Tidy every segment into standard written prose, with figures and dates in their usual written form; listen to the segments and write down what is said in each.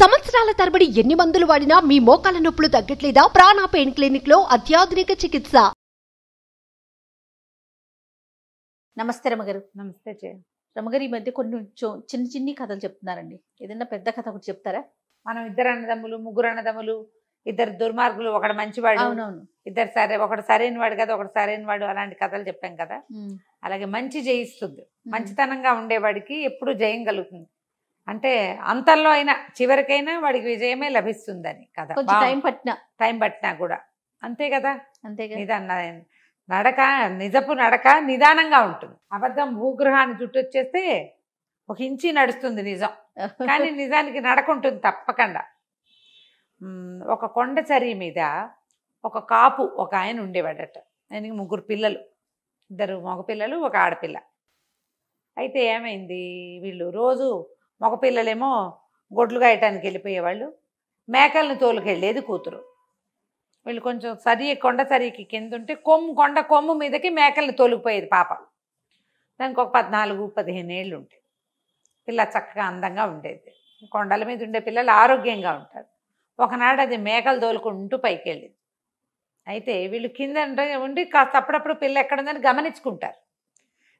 సంవత్సరాల తరబడి ఎన్ని మందులు వాడినా మీ మోకాల నొప్పులు తగ్గట్లేదా? ప్రాణ పెయిన్ క్లినిక్ లో అత్యాధునిక చికిత్స. నమస్తే రమగారు. నమస్తే జయ. రమగారు, ఈ మధ్య కొన్ని చిన్న చిన్ని కథలు చెప్తున్నారండి. ఏదైనా పెద్ద కథ ఒకటి చెప్తారా? మనం ఇద్దరు అన్నదమ్ములు, ముగ్గురు అన్నదమ్ములు, ఇద్దరు దుర్మార్గులు, ఒకడు మంచివాడు, అవునవును. ఇద్దరు ఒకడు సరైన వాడు కదా, ఒకడు సరైన వాడు, అలాంటి కథలు చెప్పాం కదా. అలాగే మంచి జయిస్తుంది. మంచితనంగా ఉండేవాడికి ఎప్పుడు జయం కలుగుతుంది. అంటే అంతంలో అయినా చివరికైనా వాడికి విజయమే లభిస్తుందని కదా. టైం పట్టినా కూడా అంతే కదా. నిజపు నడక నిదానంగా ఉంటుంది. అబద్ధం భూగ్రహాన్ని చుట్టొచ్చేస్తే ఒక ఇంచి నడుస్తుంది నిజం, కానీ నిజానికి నడక ఉంటుంది తప్పకుండా. ఒక కొండ చరి మీద ఒక కాపు ఒక ఆయన ఉండేవాడట. ఆయనకి ముగ్గురు పిల్లలు, ఇద్దరు మగపిల్లలు, ఒక ఆడపిల్ల. అయితే ఏమైంది, వీళ్ళు రోజు మగపిల్లలేమో గొడ్లు గాయటానికి వెళ్ళిపోయేవాళ్ళు, మేకల్ని తోలుకెళ్ళేది కూతురు. వీళ్ళు కొంచెం కొండ సరికి కింద ఉంటే కొండ కొమ్ము మీదకి మేకల్ని తోలుకుపోయేది పాప. దానికి ఒక 14-15 ఏళ్ళు ఉంటాయి. పిల్ల చక్కగా అందంగా ఉండేది. కొండల మీద ఉండే పిల్లలు ఆరోగ్యంగా ఉంటారు. ఒకనాడు అది మేకలు తోలుకుంటూ పైకి వెళ్ళింది. అయితే వీళ్ళు కింద ఉండి కాస్త అప్పుడప్పుడు పిల్ల ఎక్కడుందని గమనించుకుంటారు.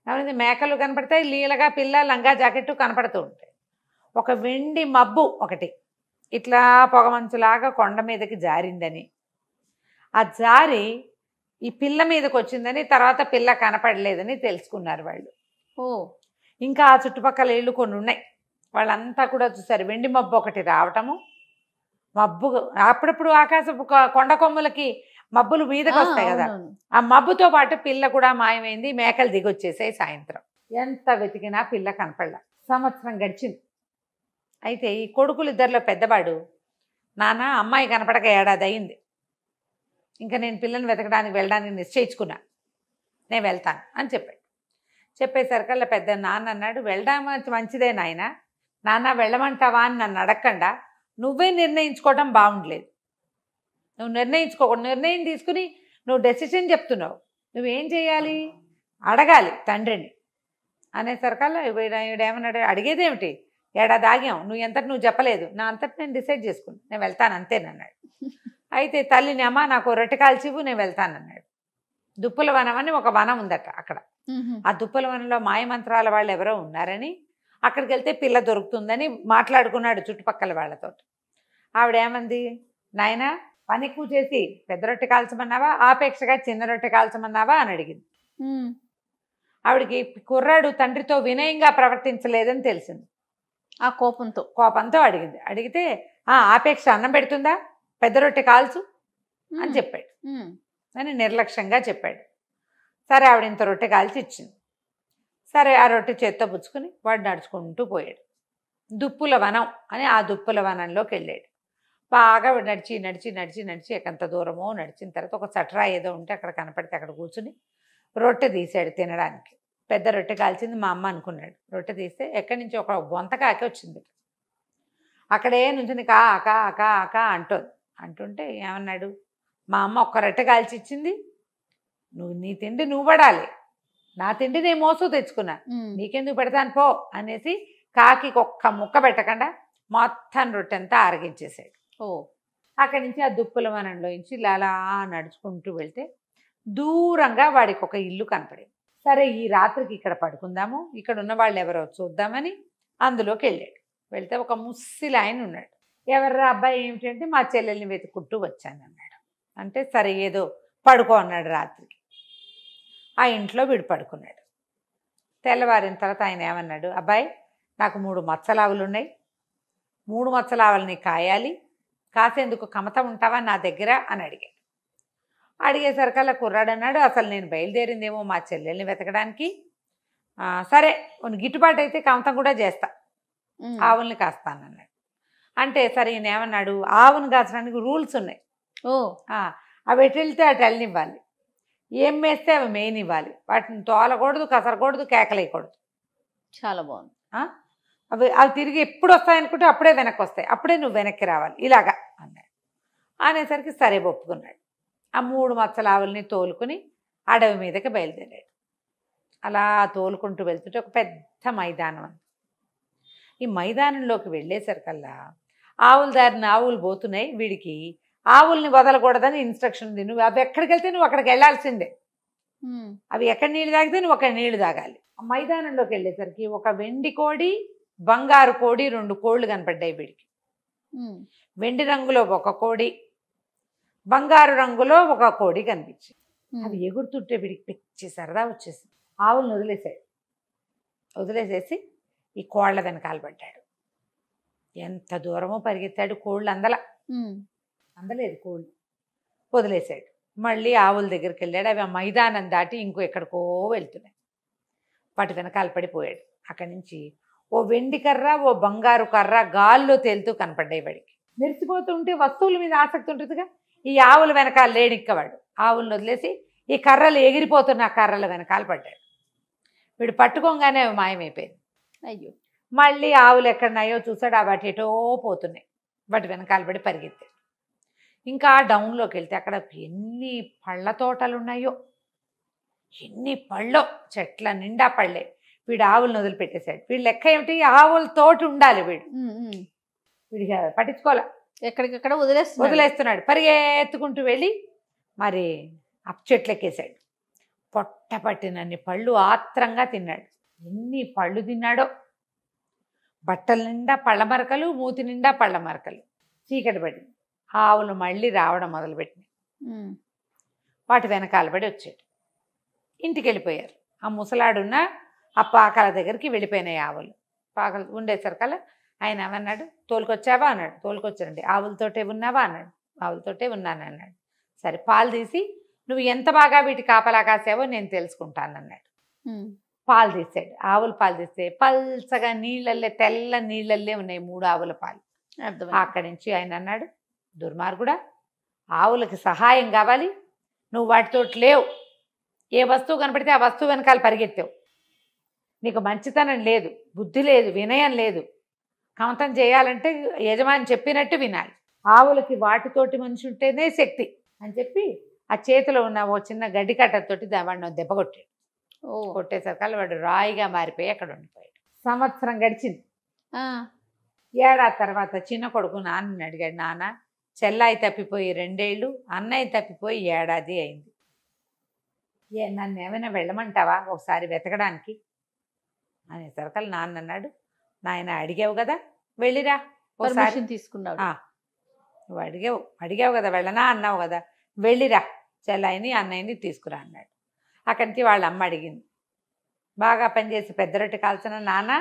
గమనించి మేకలు కనపడతాయి, లీలగా పిల్ల లంగా జాకెట్టు కనపడుతూ ఉంటాయి. ఒక వెండి మబ్బు ఒకటి ఇట్లా పొగమంచులాగా కొండ మీదకి జారిందని, ఆ జారి ఈ పిల్ల మీదకి వచ్చిందని, తర్వాత పిల్ల కనపడలేదని తెలుసుకున్నారు వాళ్ళు. ఇంకా ఆ చుట్టుపక్కల ఇళ్ళు కొన్ని ఉన్నాయి, వాళ్ళంతా కూడా చూసారు. వెండి మబ్బు ఒకటి రావటము, మబ్బు అప్పుడప్పుడు ఆకాశపు కొండ కొమ్ములకి మబ్బులు మీదకి వస్తాయి కదా, ఆ మబ్బుతో పాటు పిల్ల కూడా మాయమైంది. మేకలు దిగొచ్చేసాయి. సాయంత్రం ఎంత వెతికినా పిల్ల కనపడలా. సంవత్సరం గడిచింది. అయితే ఈ కొడుకులు ఇద్దరిలో పెద్దవాడు, నాన్న అమ్మాయి కనపడక ఏడాది అయింది, ఇంకా నేను పిల్లని వెతకడానికి వెళ్ళడానికి నిశ్చయించుకున్నా, నేను వెళ్తాను అని చెప్పాడు. చెప్పేసరికల్లా పెద్ద నాన్న అన్నాడు, వెళ్ళడం మంచిదే నాయన, నాన్న వెళ్ళమంటావా అని నన్ను అడగకుండా నువ్వే నిర్ణయించుకోవడం బాగుండలేదు. నువ్వు నిర్ణయించుకోకూడదు, నిర్ణయం తీసుకుని నువ్వు డెసిషన్ చెప్తున్నావు, నువ్వేం చేయాలి, అడగాలి తండ్రిని అనేసరికల్లా వీడేమన్నాడు, అడిగేదేమిటి, ఏడాది ఆగాం, నువ్వు చెప్పలేదు, నా అంతటి నేను డిసైడ్ చేసుకున్నాను, నేను వెళ్తాను అంతేనన్నాడు. అయితే తల్లిని, అమ్మ నాకు రొట్టె కాల్చివు, నేను వెళ్తానన్నాడు. దుప్పుల వనం అని ఒక వనం ఉందట అక్కడ. ఆ దుప్పుల వనంలో మాయమంత్రాల వాళ్ళు ఎవరో ఉన్నారని, అక్కడికి వెళ్తే పిల్ల దొరుకుతుందని మాట్లాడుకున్నాడు చుట్టుపక్కల వాళ్ళతో. ఆవిడేమంది, నాయన పని ఎక్కువ చేసి పెద్ద రొట్టె కాల్చమన్నావా, ఆపేక్షగా చిన్న రొట్టె కాల్చమన్నావా అని అడిగింది. ఆవిడికి కుర్రాడు తండ్రితో వినయంగా ప్రవర్తించలేదని తెలిసింది. ఆ కోపంతో అడిగింది. అడిగితే ఆపేక్ష అన్నం పెడుతుందా, పెద్ద రొట్టె కాల్చు అని చెప్పాడు అని నిర్లక్ష్యంగా చెప్పాడు. సరే ఆవిడ ఇంత రొట్టె కాల్చి ఇచ్చింది. సరే ఆ రొట్టె చేత్తో పుచ్చుకుని వాడు నడుచుకుంటూ పోయాడు. దుప్పుల వనం అని ఆ దుప్పుల వనంలోకి వెళ్ళాడు. బాగా నడిచి నడిచి నడిచి నడిచి ఎకంత దూరమో నడిచిన తర్వాత ఒక చట్రా ఏదో ఉంటే అక్కడ కనపడితే అక్కడ కూర్చుని రొట్టె తీసాడు తినడానికి. పెద్ద రొట్టె కాల్చింది మా అమ్మ అనుకున్నాడు. రొట్టె తీస్తే ఎక్కడి నుంచి ఒక బొంతకాకి వచ్చింది. అక్కడే నుంచి కా కా కా కా అంటుంటే ఏమన్నాడు, మా అమ్మ ఒక్క రొట్టె కాల్చి ఇచ్చింది, నీ తిండి నువ్వు పడాలి, నా తిండి నేను మోసు తెచ్చుకున్నా, నీకెందుకు పెడతాను పో అనేసి కాకి ఒక్క ముక్క పెట్టకుండా మొత్తం రొట్టె అంతా ఆరగించేసాడు. అక్కడి నుంచి ఆ దుప్పుల వనంలో నుంచి అలా నడుచుకుంటూ వెళ్తే దూరంగా వాడికి ఒక ఇల్లు కనపడింది. సరే ఈ రాత్రికి ఇక్కడ పడుకుందాము, ఇక్కడ ఉన్న వాళ్ళు ఎవరో చూద్దామని అందులోకి వెళ్ళాడు. వెళ్తే ఒక ముస్సిలి ఆయన ఉన్నాడు. ఎవర్రా అబ్బాయి ఏమిటంటే, మా చెల్లెల్ని వెతుక్కుంటూ వచ్చాను అన్నాడు. అంటే సరే ఏదో పడుకో అన్నాడు. రాత్రికి ఆ ఇంట్లో వీడు పడుకున్నాడు. తెల్లవారిన తర్వాత ఆయన ఏమన్నాడు, అబ్బాయి నాకు 3 మచ్చలావులు ఉన్నాయి, 3 మచ్చలావులని కాయాలి, కాసేందుకు కమత ఉంటావా నా దగ్గర అని అడిగాడు. అడిగేసరికల్లా కుర్రాడు అన్నాడు, అసలు నేను బయలుదేరిందేమో మా చెల్లెల్ని వెతకడానికి, సరే గిట్టుబాటు అయితే కమతం కూడా చేస్తా, ఆవుల్ని కాస్తానన్నాడు. అంటే సరే ఈయన ఏమన్నాడు, ఆవును కాచడానికి రూల్స్ ఉన్నాయి, అవి ఎటు వెళ్తే అటు వెళ్ళనివ్వాలి, ఏం వేస్తే అవి మేయనివ్వాలి, వాటిని తోలకూడదు, కసరకూడదు, కేకలేయకూడదు. చాలా బాగుంది. అవి తిరిగి ఎప్పుడు వస్తాయనుకుంటే అప్పుడే వెనక్కి వస్తాయి, అప్పుడే నువ్వు వెనక్కి రావాలి ఇలాగా అన్నాడు. అనేసరికి సరే ఒప్పుకున్నాడు. ఆ 3 మచ్చల ఆవుల్ని తోలుకుని అడవి మీదకి బయలుదేరాడు. అలా తోలుకుంటూ వెళ్తుంటే ఒక పెద్ద మైదానం. ఈ మైదానంలోకి వెళ్ళేసరికల్లా ఆవుల దారిని ఆవులు పోతున్నాయి, వీడికి ఆవుల్ని వదలకూడదని ఇన్స్ట్రక్షన్ ఉంది. నువ్వు అవి ఎక్కడికి వెళ్తే నువ్వు అక్కడికి వెళ్ళాల్సిందే. అవి ఎక్కడ నీళ్ళు తాగితే నువ్వు అక్కడ నీళ్లు తాగాలి. ఆ మైదానంలోకి వెళ్ళేసరికి ఒక వెండి కోడి, బంగారు కోడి, 2 కోళ్ళు కనపడ్డాయి వీడికి. వెండి రంగులో ఒక కోడి, బంగారు రంగులో ఒక కోడి కనిపించింది. అవి ఎగురుతుంటే వీడికి పిచ్చి సరదా వచ్చేసి ఆవులను వదిలేసేసి ఈ కోళ్ల వెనకాల పడ్డాడు. ఎంత దూరమో పరిగెత్తాడు, కోళ్ళు అందలేదు కోళ్ళు, వదిలేశాడు. మళ్ళీ ఆవుల దగ్గరికి వెళ్ళాడు. అవి ఆ మైదానం దాటి ఇంకో ఎక్కడికో వెళ్తున్నాయి. వాటి వెనకాల పడిపోయాడు. అక్కడి నుంచి ఓ వెండి కర్ర, ఓ బంగారు కర్ర గాల్లో తేలుతూ కనపడ్డాయి వాడికి. మెరిసిపోతుంటే వస్తువుల మీద ఆసక్తి ఉంటుందిగా. ఈ ఆవుల వెనకాల లేడిక్కవాడు. ఆవులను వదిలేసి ఈ కర్రలు ఎగిరిపోతున్న ఆ కర్రల వెనకాల పడ్డాడు. వీడు పట్టుకోగానే అవి మాయమైపోయింది. అయ్యో. మళ్ళీ ఆవులు ఎక్కడున్నాయో చూసాడు. ఆ వాటి ఎటో పోతున్నాయి. వాటి వెనకాల పడి పరిగెత్తాడు. ఇంకా డౌన్లోకి వెళ్తే అక్కడ ఎన్ని పళ్ళ తోటలు ఉన్నాయో, ఎన్ని పళ్ళో, చెట్ల నిండా పళ్ళే. వీడు ఆవులను వదిలిపెట్టేశాడు. వీడు లెక్క ఏమిటి, ఆవుల తోటి ఉండాలి. వీడికి పట్టించుకోలే, ఎక్కడికక్కడ వదిలేస్తున్నాడు. పరిగెత్తుకుంటూ వెళ్ళి మరి ఆ చెట్లు ఎక్కేశాడు. పొట్ట పట్టినన్ని పళ్ళు ఆత్రంగా తిన్నాడు. ఎన్ని పళ్ళు తిన్నాడో. బట్టల నిండా పళ్ళ మరకలు, మూతి నిండా పళ్ళ మరకలు. చీకటి పడింది. ఆవులు మళ్ళీ రావడం మొదలుపెట్టినాయి. వాటి వెనకాల పడి వచ్చాడు. ఇంటికి వెళ్ళిపోయారు. ఆ ముసలాడున్న ఆ పాకల దగ్గరికి వెళ్ళిపోయినాయి ఆవులు. పాకలు ఉండేసరికల్లా ఆయన ఏమన్నాడు, తోలుకొచ్చావా అన్నాడు. తోలుకొచ్చానండి. ఆవులతోటే ఉన్నావా అన్నాడు. ఆవులతోటే ఉన్నాను అన్నాడు. సరే, పాలు తీసి నువ్వు ఎంత బాగా వీటి కాపలా కాసావో నేను తెలుసుకుంటానన్నాడు. పాలు తీసాడు. ఆవుల పాలు తీస్తే పల్చగా నీళ్ళల్లే, తెల్ల నీళ్ళల్లే ఉన్నాయి 3 ఆవుల పాలు. అక్కడి నుంచి ఆయన అన్నాడు, దుర్మార్గుడా, ఆవులకి సహాయం కావాలి, నువ్వు వాటితో లేవు. ఏ వస్తువు కనపడితే ఆ వస్తువు వెనకాల పరిగెత్తావు. నీకు మంచితనం లేదు, బుద్ధి లేదు, వినయం లేదు. కమతం చేయాలంటే యజమాని చెప్పినట్టు వినాలి. ఆవులకి వాటితోటి మనిషి ఉంటేనే శక్తి అని చెప్పి ఆ చేతిలో ఉన్న ఓ చిన్న గడ్డి కట్టతోటి వాడిని దెబ్బ కొట్టాడు. కొట్టేసరికల్లా వాడు రాయిగా మారిపోయి అక్కడ ఉండిపోయాడు. సంవత్సరం గడిచింది. ఏడాది తర్వాత చిన్న కొడుకు నాన్నని అడిగాడు, నాన్న, చెల్లాయి తప్పిపోయి 2 ఏళ్ళు, అన్నయ్య తప్పిపోయి ఏడాది అయింది. నన్ను ఏమైనా వెళ్ళమంటావా ఒకసారి వెతకడానికి అనేసరికల్లా నాన్న అన్నాడు, నాయన అడిగావు కదా, వెళ్ళిరా ఒకసారి తీసుకున్నావు. నువ్వు అడిగావు కదా, వెళ్ళనా అన్నావు కదా, వెళ్ళిరా, చెల్లాయిని అన్నయ్యని తీసుకురా అన్నాడు. అక్కడి నుంచి వాళ్ళ అమ్మ అడిగింది, బాగా పనిచేసి పెద్ద రొట్టె కాల్చిన నాన్న,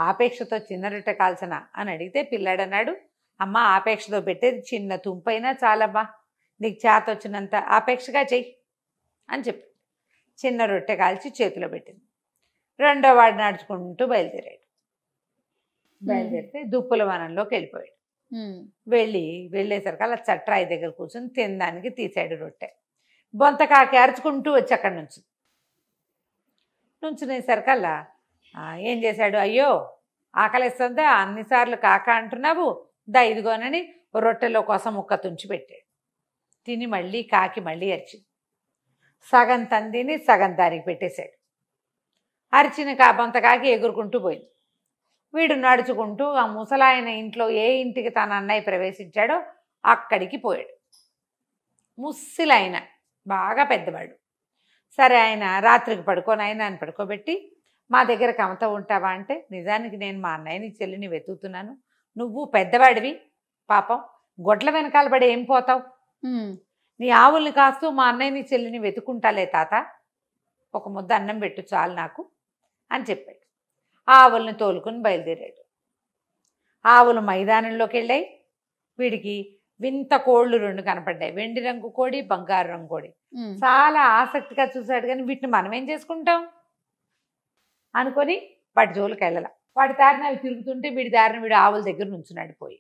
ఆపేక్షతో చిన్న రొట్టె కాల్చనా అని అడిగితే పిల్లాడు అన్నాడు, అమ్మ ఆపేక్షతో పెట్టేది చిన్న తుంపైనా చాలమ్మా, నీకు చేత వచ్చినంత ఆపేక్షగా చెయ్యి అని చెప్పి చిన్న రొట్టె కాల్చి చేతిలో పెట్టింది. 2వ వాడు నడుచుకుంటూ బయలుదేరితే దుప్పుల వనంలోకి వెళ్ళిపోయాడు. వెళ్ళేసరికి అలా చట్రాయి దగ్గర కూర్చొని తినడానికి తీసాడు రొట్టె. బొంతకాకి అరుచుకుంటూ వచ్చి అక్కడి నుంచునేసరికల్లా ఏం చేశాడు, అయ్యో ఆకలిస్తుందా, అన్నిసార్లు కాక అంటున్నావు, ఇదిగోనని రొట్టెలో కోసం ముక్క తుంచి పెట్టాడు. తిని మళ్ళీ కాకి మళ్ళీ అరిచింది. సగం తందిని సగం దానికి పెట్టేశాడు. అరిచిన బొంతకాకి ఎగురుకుంటూ పోయింది. వీడు నడుచుకుంటూ ఆ ముసలాయన ఇంట్లో ఏ ఇంటికి తన అన్నయ్య ప్రవేశించాడో అక్కడికి పోయాడు. ముస్సిలాయన బాగా పెద్దవాడు. సరే, ఆయన రాత్రికి ఆయన పడుకోబెట్టి, మా దగ్గర కమత ఉంటావా అంటే, నిజానికి నేను మా అన్నయ్యని చెల్లిని వెతుకుతున్నాను, నువ్వు పెద్దవాడివి, పాపం గొడ్ల వెనకాల పడి ఏం పోతావు, నీ ఆవుల్ని కాస్తూ మా అన్నయ్యని చెల్లిని వెతుకుంటాలే తాత, ఒక ముద్ద అన్నం పెట్టు చాలు నాకు అని చెప్పాడు. ఆవుల్ని తోలుకుని బయలుదేరాడు. ఆవులు మైదానంలోకి వెళ్ళాయి. వీడికి వింత కోళ్ళు 2 కనపడ్డాయి, వెండి రంగు కోడి, బంగారు రంగు కోడి. చాలా ఆసక్తిగా చూశాడు, కానీ వీటిని మనం ఏం చేసుకుంటాం అనుకొని వాటి జోలికి వెళ్ళాల. వాటి దారిన అవి తిరుగుతుంటే వీడి దారిన వీడు ఆవుల దగ్గర నుంచున్నాడు. పోయి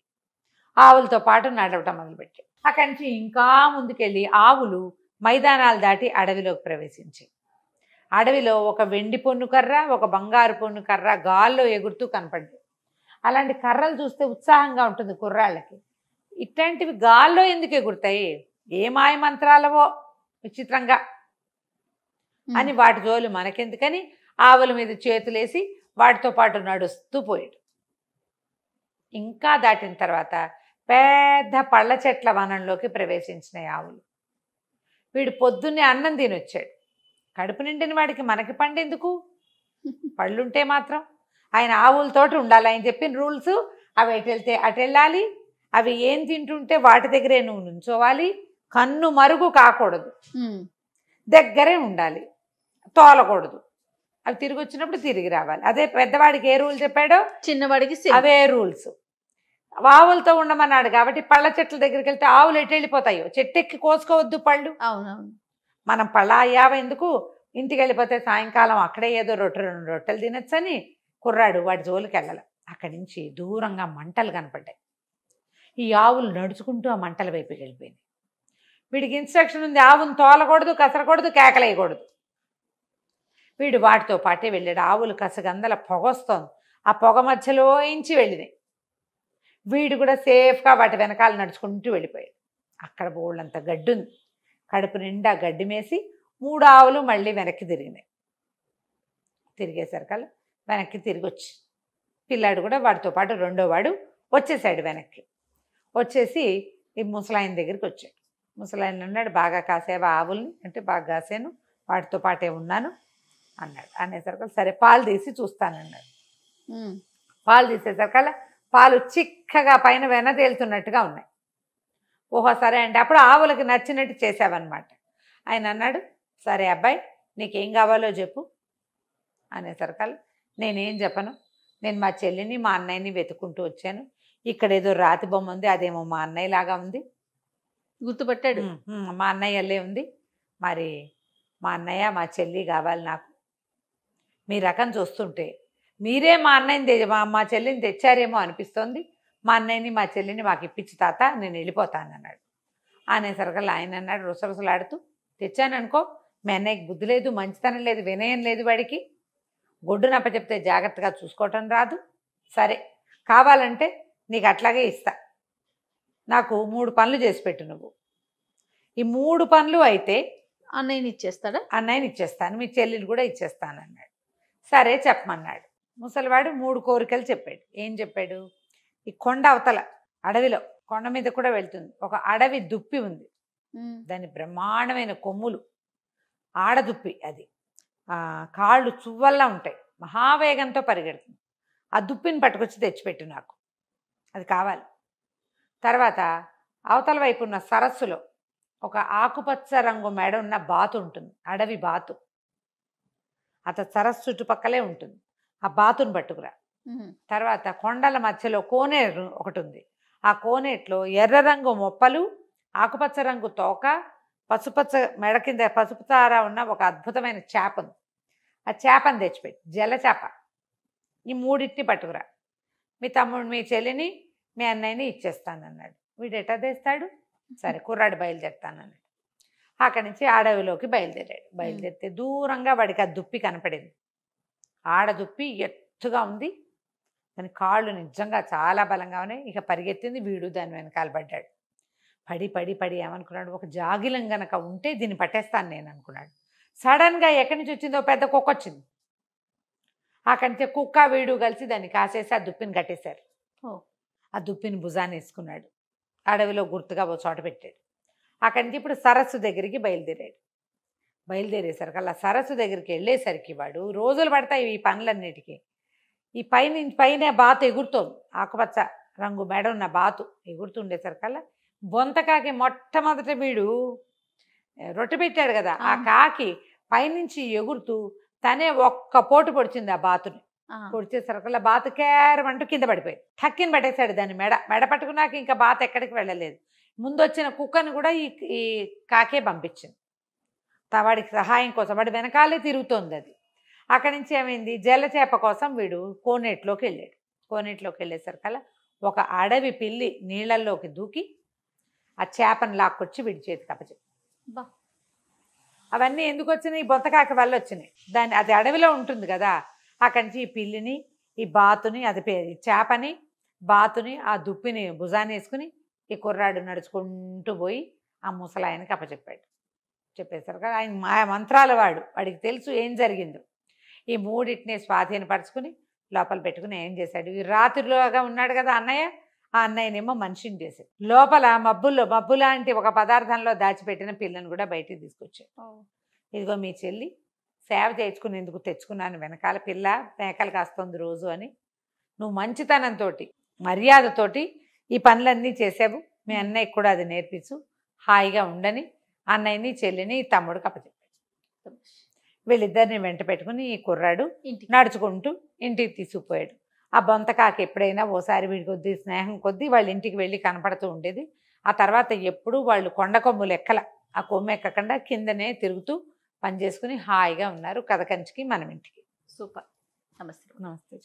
ఆవులతో పాటు నడవటం మొదలుపెట్టాడు. అక్కడి నుంచి ఇంకా ముందుకెళ్ళి ఆవులు మైదానాలు దాటి అడవిలోకి ప్రవేశించాయి. అడవిలో ఒక వెండి పొన్ను కర్ర, ఒక బంగారు పొన్ను కర్ర గాల్లో ఎగురుతూ కనపడ్డాయి. అలాంటి కర్రలు చూస్తే ఉత్సాహంగా ఉంటుంది కుర్రాళ్ళకి. ఇట్లాంటివి గాల్లో ఎందుకు ఎగురుతాయి, ఏ మాయ మంత్రాలవో విచిత్రంగా అని వాటి జోలు మనకెందుకని ఆవుల మీద చేతులేసి వాటితో పాటు నడుస్తూ పోయాడు. ఇంకా దాటిన తర్వాత పెద్ద పళ్ళ చెట్ల వనంలోకి ప్రవేశించినాయి ఆవులు. వీడు పొద్దున్నే అన్నం తినొచ్చాడు. కడుపు నిండిన వాడికి మనకి పండెందుకు, పళ్ళుంటే మాత్రం. ఆయన ఆవులతోటి ఉండాలి, ఆయన చెప్పిన రూల్స్. అవి ఎటు వెళ్తే అటు వెళ్ళాలి, అవి ఏం తింటుంటే వాటి దగ్గరే నువ్వు నుంచోవాలి, కన్ను మరుగు కాకూడదు, దగ్గరే ఉండాలి, తోలకూడదు, అవి తిరిగి వచ్చినప్పుడు తిరిగి రావాలి. అదే పెద్దవాడికి ఏ రూల్ చెప్పాడో చిన్నవాడికి అవే రూల్స్. ఆవులతో ఉండమన్నాడు కాబట్టి పళ్ళ చెట్ల దగ్గరికి వెళ్తే ఆవులు ఎటు వెళ్ళిపోతాయో, చెట్టు ఎక్కి కోసుకోవద్దు పళ్ళు. అవునవును. మనం పళ్ళ అయ్యావ ఎందుకు, ఇంటికి వెళ్ళిపోతే సాయంకాలం అక్కడే ఏదో రెండు రొట్టెలు తినొచ్చని కుర్రాడు వాడి జోలికి వెళ్ళాలి. అక్కడి నుంచి దూరంగా మంటలు కనపడ్డాయి. ఈ ఆవులు నడుచుకుంటూ ఆ మంటల వైపుకి వెళ్ళిపోయింది. వీడికి ఇన్స్ట్రక్షన్ ఉంది, ఆవును తోలకూడదు, కసరకూడదు, కేకలేయకూడదు. వీడు వాటితో పాటే వెళ్ళాడు. ఆవులు కసగందల పొగొస్తోంది, ఆ పొగ మధ్యలో ఇంచి వెళ్ళినాయి. వీడు కూడా సేఫ్గా వాటి వెనకాల నడుచుకుంటూ వెళ్ళిపోయాడు. అక్కడ బోళ్ళంత గడ్డి ఉంది. కడుపు నిండా గడ్డి మేసి 3 ఆవులు మళ్ళీ వెనక్కి తిరిగినాయి. తిరిగేసరికల్లా వెనక్కి తిరిగి వచ్చి పిల్లాడు కూడా వాడితో పాటు రెండో వాడు వచ్చేసాడు. వెనక్కి వచ్చేసి ఈ ముసలాయన దగ్గరికి వచ్చాడు. ముసలాయన అన్నాడు, బాగా కాసేవా ఆవుల్ని అంటే, బాగా కాసాను, వాటితో పాటే ఉన్నాను అన్నాడు. అనేసరికి సరే పాలు తీసి చూస్తానన్నాడు. పాలు తీసేసరికల్లా పాలు చిక్కగా పైన వెన తేలుతున్నట్టుగా ఉన్నాయి. ఓహో సరే అండి, అప్పుడు ఆవులకి నచ్చినట్టు చేసావన్నమాట. ఆయన అన్నాడు, సరే అబ్బాయి నీకేం కావాలో చెప్పు అనేసరికల్లా నేనేం చెప్పను, నేను మా చెల్లిని మా అన్నయ్యని వెతుక్కుంటూ వచ్చాను. ఇక్కడ ఏదో రాతి బొమ్మ ఉంది, అదేమో మా అన్నయ్య లాగా ఉంది. గుర్తుపట్టాడు. మా అన్నయ్యలే ఉంది, మరి మా అన్నయ్య మా చెల్లి కావాలి నాకు. మీ రకం చూస్తుంటే మీరే మా అన్నయ్యని మా చెల్లిని తెచ్చారేమో అనిపిస్తోంది. మా అన్నయ్యని మా చెల్లిని మాకు ఇప్పించి తాత, నేను వెళ్ళిపోతానన్నాడు. అనేసరికల్లా ఆయన అన్నాడు రుసరుసలాడుతూ, తెచ్చాననుకో, మీ అన్నయ్యకి బుద్ధి లేదు, మంచితనం లేదు, వినయం లేదు, వాడికి గొడ్డునప్ప చెప్తే జాగ్రత్తగా చూసుకోవటం రాదు. సరే కావాలంటే నీకు అట్లాగే ఇస్తా, నాకు 3 పనులు చేసి పెట్టు నువ్వు. ఈ 3 పనులు అయితే అన్నయ్యని ఇచ్చేస్తాడా? అన్నయ్యని ఇచ్చేస్తాను, మీ చెల్లిని కూడా ఇచ్చేస్తాను అన్నాడు. సరే చెప్పమన్నాడు. ముసలివాడు 3 కోరికలు చెప్పాడు. ఏం చెప్పాడు, ఈ కొండ అవతల అడవిలో, కొండ మీద కూడా వెళ్తుంది, ఒక అడవి దుప్పి ఉంది. దాని బ్రహ్మాండమైన కొమ్ములు, ఆడదుప్పి, అది కాళ్ళు చువ్వల్లా ఉంటాయి, మహావేగంతో పరిగెడుతుంది. ఆ దుప్పిని పట్టుకొచ్చి తెచ్చిపెట్టు నాకు, అది కావాలి. తర్వాత అవతల వైపు ఉన్న సరస్సులో ఒక ఆకుపచ్చ రంగు మెడ ఉన్న బాతు ఉంటుంది, అడవి బాతు. అతను సరస్సు చుట్టుపక్కలే ఉంటుంది, ఆ బాతును పట్టుకురా. తర్వాత కొండల మధ్యలో కోనేరు ఒకటి ఉంది, ఆ కోనేట్లో ఎర్ర రంగు మొప్పలు, ఆకుపచ్చ రంగు తోక, పసుపచ్చ మెడ కింద పసుపు తార ఉన్న ఒక అద్భుతమైన చేప ఉంది. ఆ చేపను తెచ్చిపెట్టి, జల చేప. ఈ 3 పట్టుకురా, మీ తమ్ముడు మీ చెల్లిని మీ అన్నయ్యని ఇచ్చేస్తానన్నాడు. వీడు ఎట్టా తెస్తాడు, సరే కుర్రాడు బయలుదేరుతానన్నాడు. అక్కడి నుంచి అడవిలోకి బయలుదేరాడు. బయలుదేరితే దూరంగా వాడికి ఆ దుప్పి కనపడింది. ఆడదుప్పి ఎత్తుగా ఉంది, దాని కాళ్ళు నిజంగా చాలా బలంగా ఉన్నాయి. ఇక పరిగెత్తింది, వీడు దాని వెనకాల పడ్డాడు. పడి పడి పడి ఏమనుకున్నాడు, ఒక జాగిలం గనక ఉంటే దీన్ని పట్టేస్తాను నేను అనుకున్నాడు. సడన్గా ఎక్కడి నుంచి వచ్చిందో పెద్ద కుక్క వచ్చింది. అక్కడి నుంచి కుక్క వీడు కలిసి దాన్ని కాసేసి ఆ దుప్పిని కట్టేశారు. ఆ దుప్పిని భుజాన్ని వేసుకున్నాడు, అడవిలో గుర్తుగా ఓ చోట పెట్టాడు. అక్కడి నుంచి ఇప్పుడు సరస్సు దగ్గరికి బయలుదేరాడు. బయలుదేరేసరికి అలా సరస్సు దగ్గరికి వెళ్ళేసరికి వాడు రోజులు పడతాయి ఈ పనులన్నిటికీ. ఈ పైన బాతు ఎగురుతోంది, ఆకుపచ్చ రంగు మెడ ఉన్న బాతు ఎగురుతుండేసరికల్లా బొంతకాకి మొట్టమొదట వీడు రొట్టె పెట్టాడు కదా, ఆ కాకి పైనుంచి ఎగురుతూ తనే ఒక్క పోటు పొడిచింది ఆ బాతుని. పొడిచేసరికల్లా బాతు కేరమంటూ కింద పడిపోయింది. టక్కిని పట్టేశాడు దాన్ని. మెడ పట్టుకున్నాక ఇంకా బాతు ఎక్కడికి వెళ్ళలేదు. ముందు వచ్చిన కుక్కని కూడా ఈ కాకే పంపించింది వాడికి సహాయం కోసం. వాడి వెనకాలే తిరుగుతోంది అది. అక్కడి నుంచి ఏమైంది, జల చేప కోసం వీడు కోనేట్లోకి వెళ్ళాడు. కోనేట్లోకి వెళ్ళేసరికల్లా ఒక అడవి పిల్లి నీళ్ళల్లోకి దూకి ఆ చేపను లాక్కొచ్చి వీడి చేతికి అప్పచెప్పింది. అవన్నీ ఎందుకు వచ్చినాయి, బొంతకాకి వల్ల వచ్చినాయి. అది అడవిలో ఉంటుంది కదా, అక్కడి నుంచి ఈ పిల్లిని, ఈ బాతుని, అది చేపని, బాతుని, ఆ దుప్పిని భుజాన్ని వేసుకుని ఈ కుర్రాడు నడుచుకుంటూ పోయి ఆ ముసలాయనకి అప్పచెప్పాడు. చెప్పేసరికి ఆయన మాయ మంత్రాల వాడికి తెలుసు ఏం జరిగిందో. ఈ 3 స్వాధీనపరుచుకుని లోపల పెట్టుకుని ఏం చేశాడు, ఈ రాత్రిలోగా ఉన్నాడు కదా అన్నయ్య, ఆ అన్నయ్యనేమో మనిషిని చేశాడు. లోపల మబ్బు లాంటి ఒక పదార్థంలో దాచిపెట్టిన పిల్లని కూడా బయటికి తీసుకొచ్చాడు. ఇదిగో మీ చెల్లి సేవ చేయించుకునేందుకు తెచ్చుకున్నాను, వెనకాల పిల్ల మేకలు కాస్తుంది రోజు అని. నువ్వు మంచితనంతో మర్యాదతోటి ఈ పనులన్నీ చేసావు, మీ అన్నయ్యకి కూడా అది నేర్పించు, హాయిగా ఉండని అన్నయ్యని చెల్లిని తమ్ముడికి అప్పచెప్పాడు. వీళ్ళిద్దరిని వెంట పెట్టుకుని ఈ కుర్రాడు నడుచుకుంటూ ఇంటికి తీసుకుపోయాడు. ఆ బొంతకాకి ఎప్పుడైనా ఓసారి వీడి కొద్దీ స్నేహం కొద్దీ వాళ్ళ ఇంటికి వెళ్ళి కనపడుతూ ఉండేది. ఆ తర్వాత ఎప్పుడూ వాళ్ళు కొండ కొమ్ము లెక్కల ఆ కొమ్ము ఎక్కకుండా కిందనే తిరుగుతూ పనిచేసుకుని హాయిగా ఉన్నారు కథ కంచికి మనం ఇంటికి. సూపర్. నమస్తే. నమస్తే.